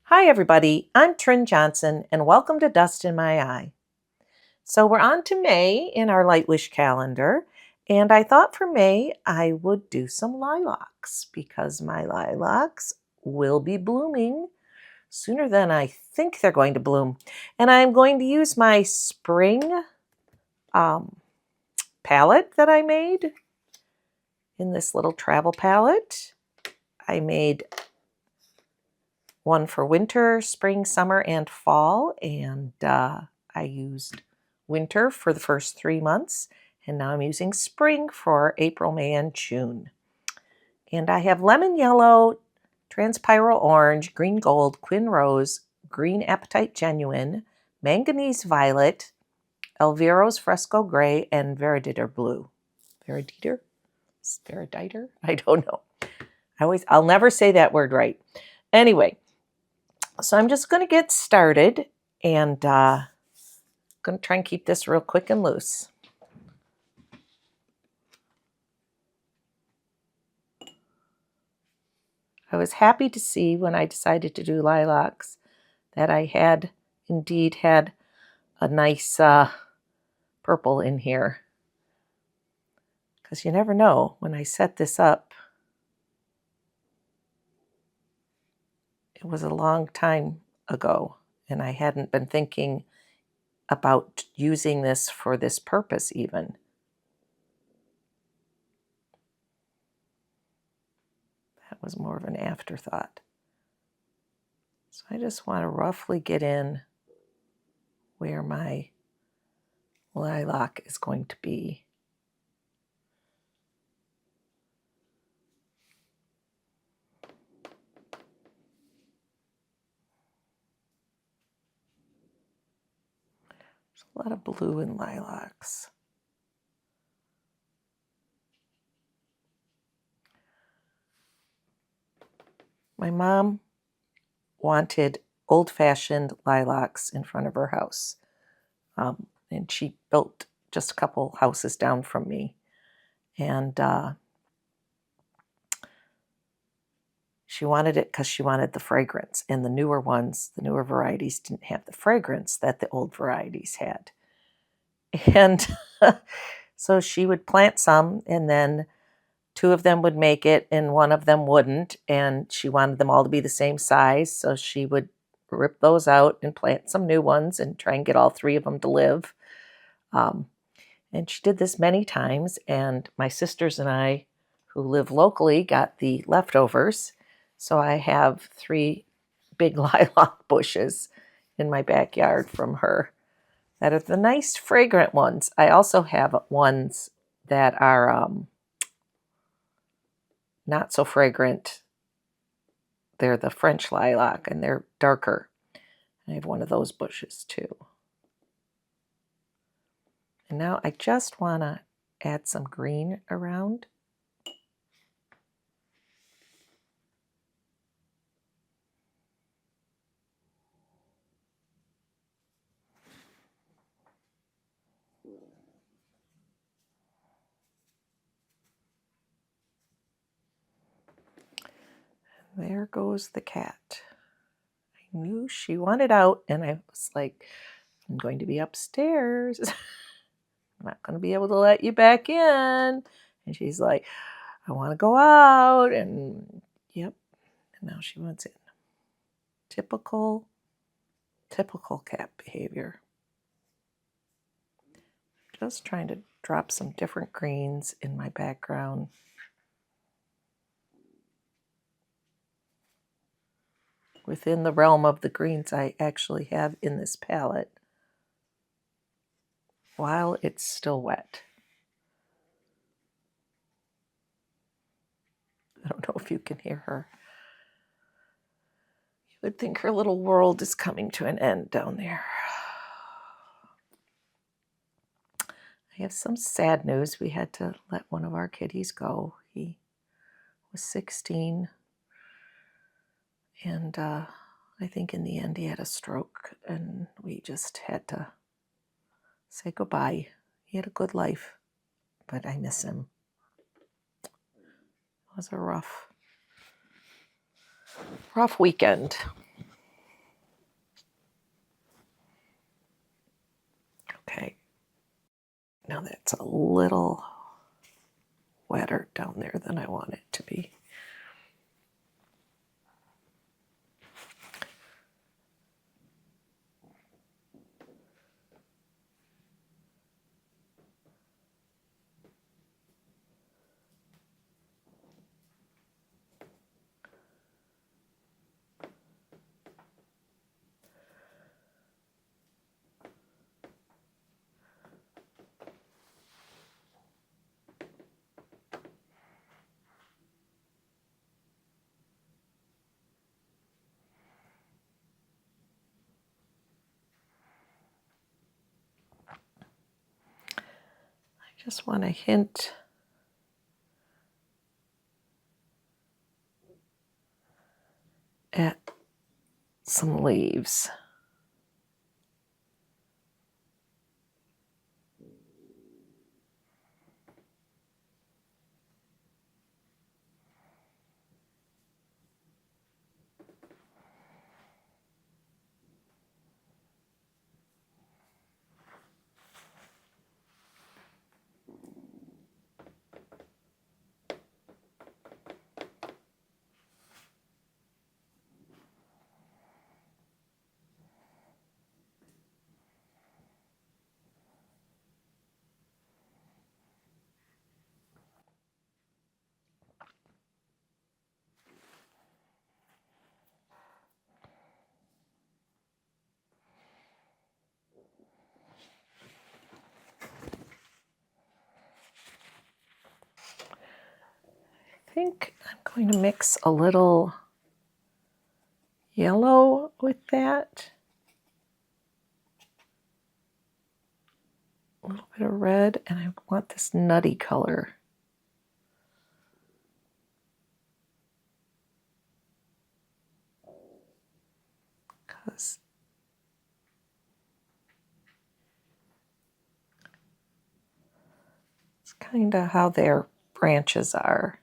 Hi everybody, I'm Trin Johnson and welcome to Dust in My Eye. So we're on to May in our Light Wish calendar, and I thought for May I would do some lilacs because my lilacs will be blooming sooner than I think they're going to bloom. And I'm going to use my spring um, palette that I made in this little travel palette. I made one for winter, spring, summer, and fall, and I used winter for the first 3 months, and now I'm using spring for April, May, and June. And I have lemon yellow, transpiral orange, green gold, quin rose, green apatite genuine, manganese violet, Elvira's fresco gray, and veriditer blue. Veriditer? Veriditer? I don't know. I'll never say that word right. Anyway, so I'm just going to get started and going to try and keep this real quick and loose. I was happy to see when I decided to do lilacs that I had indeed had a nice purple in here. Because you never know, when I set this up, it was a long time ago and I hadn't been thinking about using this for this purpose even. That was more of an afterthought. So I just want to roughly get in where my lilac is going to be. There's a lot of blue in lilacs. My mom wanted old-fashioned lilacs in front of her house. And she built just a couple houses down from me. And she wanted it because she wanted the fragrance. And the newer ones, the newer varieties, didn't have the fragrance that the old varieties had. And so she would plant some, and then 2 of them would make it and 1 of them wouldn't. And she wanted them all to be the same size. So she would rip those out and plant some new ones and try and get all 3 of them to live. And she did this many times. And my sisters and I, who live locally, got the leftovers. So I have 3 big lilac bushes in my backyard from her that are the nice fragrant ones. I also have ones that are not so fragrant. They're the French lilac and they're darker. I have one of those bushes too. And now I just want to add some green around. There goes the cat. I knew she wanted out, and I was like, I'm going to be upstairs. I'm not going to be able to let you back in. And she's like, I want to go out. And yep, and now she wants in. Typical cat behavior. Just trying to drop some different greens in my background. Within the realm of the greens I actually have in this palette while it's still wet. I don't know if you can hear her. You would think her little world is coming to an end down there. I have some sad news. We had to let one of our kitties go. He was 16, and I think in the end he had a stroke, and we just had to say goodbye. He had a good life, but I miss him. It was a rough weekend. Okay, now that's a little wetter down there than I want it to be. Just want to hint at some leaves. I think I'm going to mix a little yellow with that. A little bit of red, and I want this nutty color. Because it's kind of how their branches are.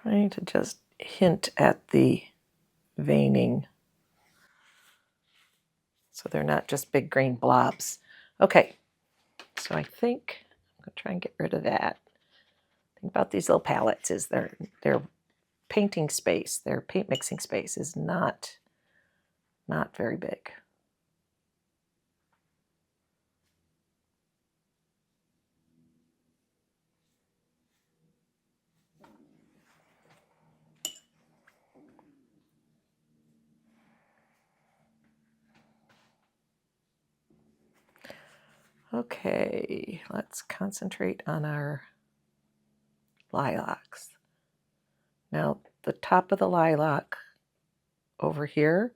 Trying to just hint at the veining so they're not just big green blobs. Okay, so I think I'm going to try and get rid of that. Think about these little palettes is their painting space, their paint mixing space is not very big. Okay, let's concentrate on our lilacs. Now, the top of the lilac over here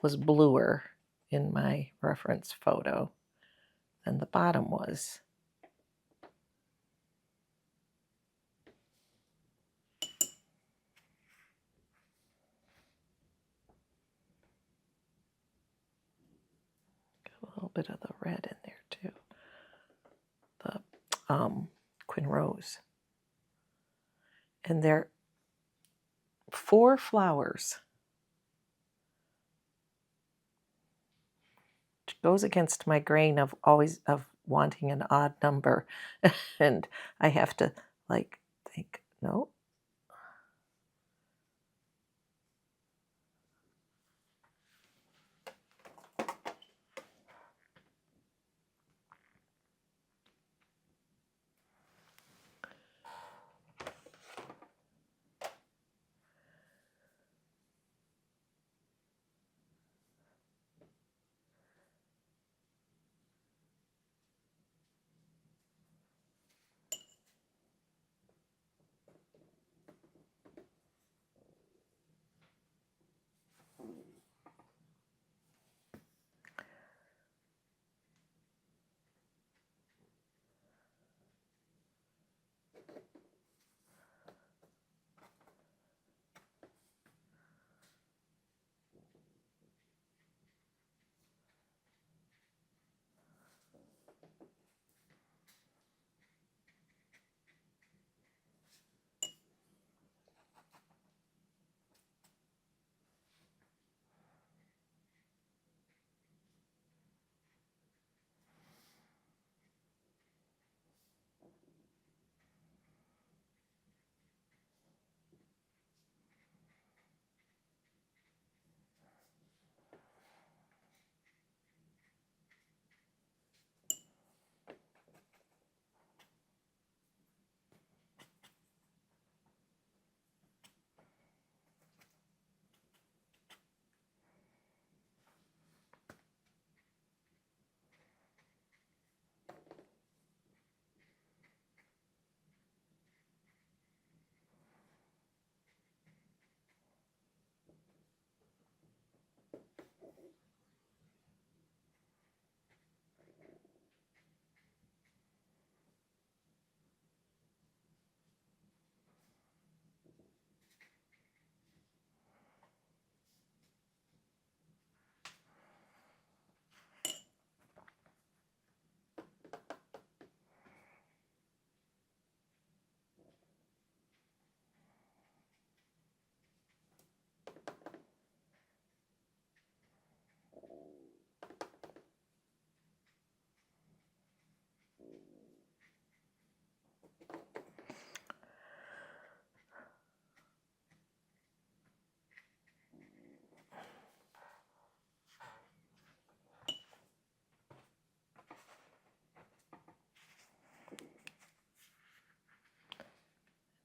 was bluer in my reference photo than the bottom was. Got a little bit of the red in there too. The Quin Rose. And they're 4 flowers. Which goes against my grain of wanting an odd number. And I have to like think, no.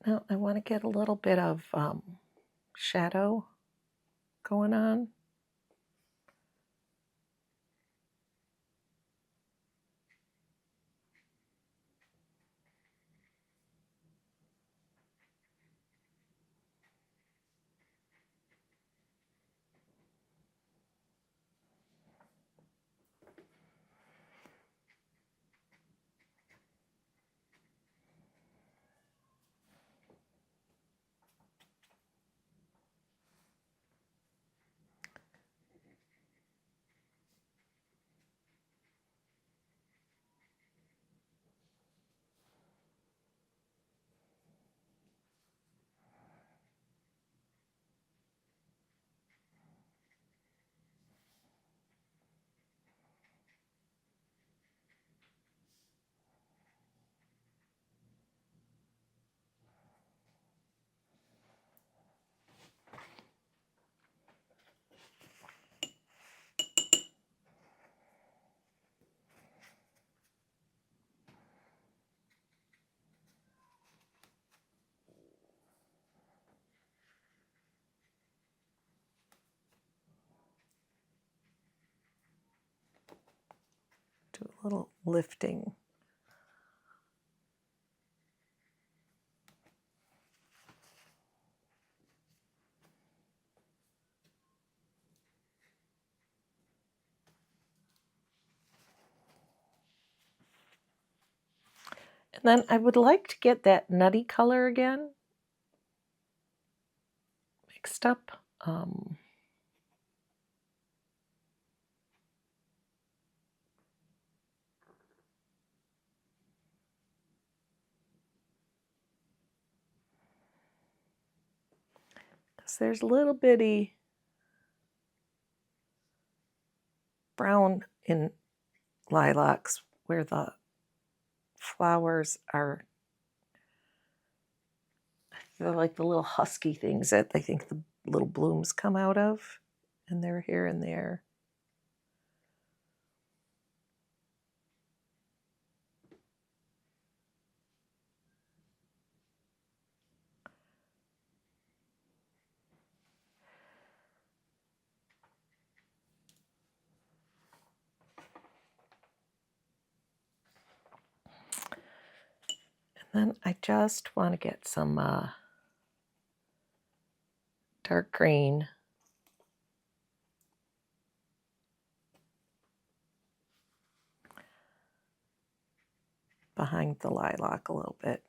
Now I want to get a little bit of shadow going on. Do a little lifting. And then I would like to get that nutty color again mixed up. Because there's a little bitty brown in lilacs where the flowers are, they're like the little husky things that I think the little blooms come out of, and they're here and there. And then I just want to get some dark green behind the lilac a little bit.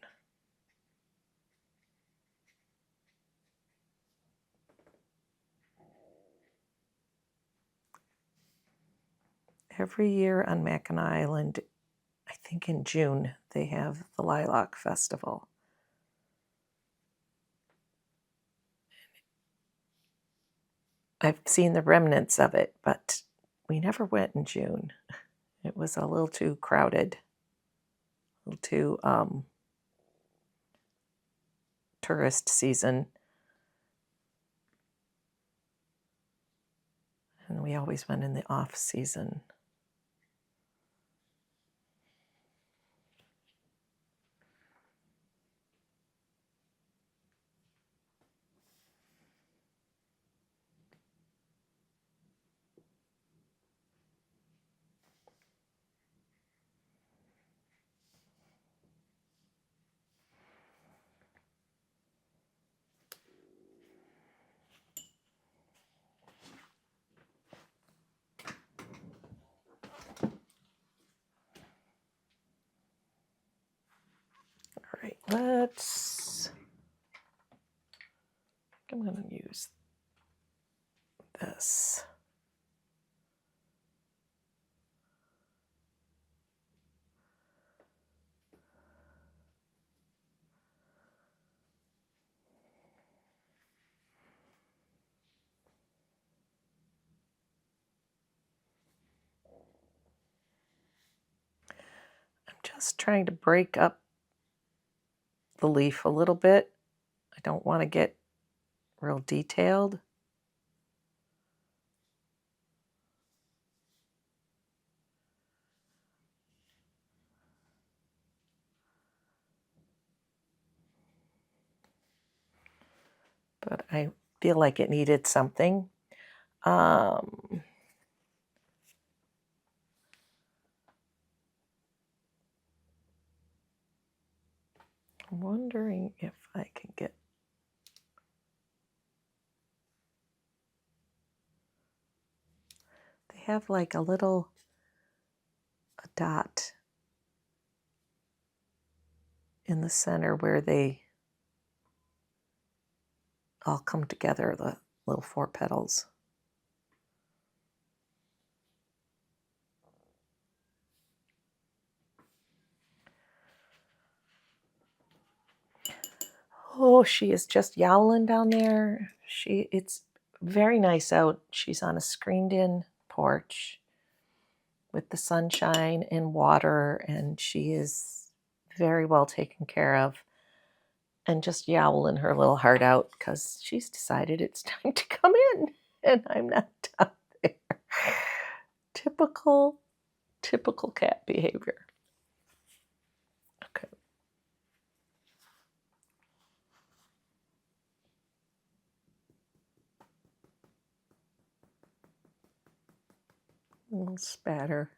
Every year on Mackinac Island, I think in June, they have the Lilac Festival. I've seen the remnants of it, but we never went in June. It was a little too crowded, a little too tourist season. And we always went in the off season. All right, I'm going to use this. I'm just trying to break up the leaf a little bit. I don't want to get real detailed. But I feel like it needed something. I'm wondering if I can get they have like a dot in the center where they all come together, the little 4 petals. Oh, she is just yowling down there. It's very nice out. She's on a screened-in porch with the sunshine and water, and she is very well taken care of and just yowling her little heart out because she's decided it's time to come in, and I'm not down there. Typical cat behavior. Okay. A little spatter.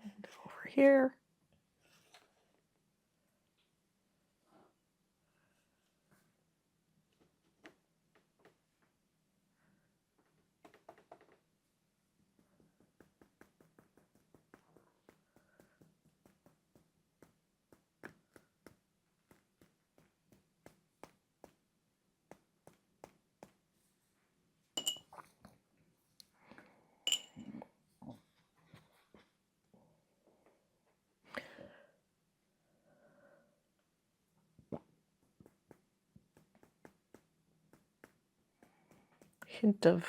And over here. Hint of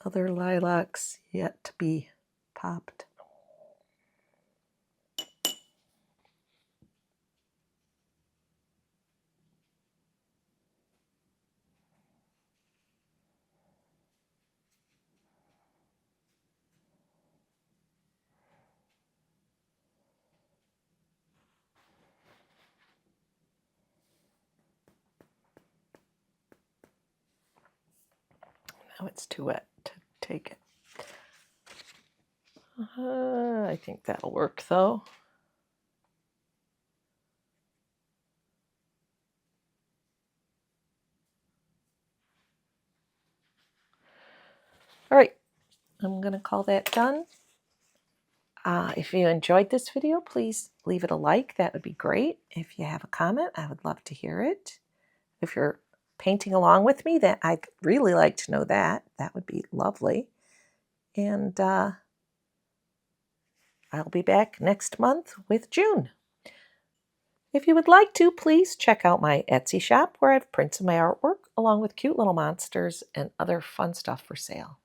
other lilacs yet to be popped. Now it's too wet to take it. I think that'll work though. All right, I'm going to call that done. If you enjoyed this video, please leave it a like. That would be great. If you have a comment, I would love to hear it. If you're painting along with me, that I'd really like to know that. That would be lovely. And I'll be back next month with June. If you would like to, please check out my Etsy shop where I've printed my artwork along with cute little monsters and other fun stuff for sale.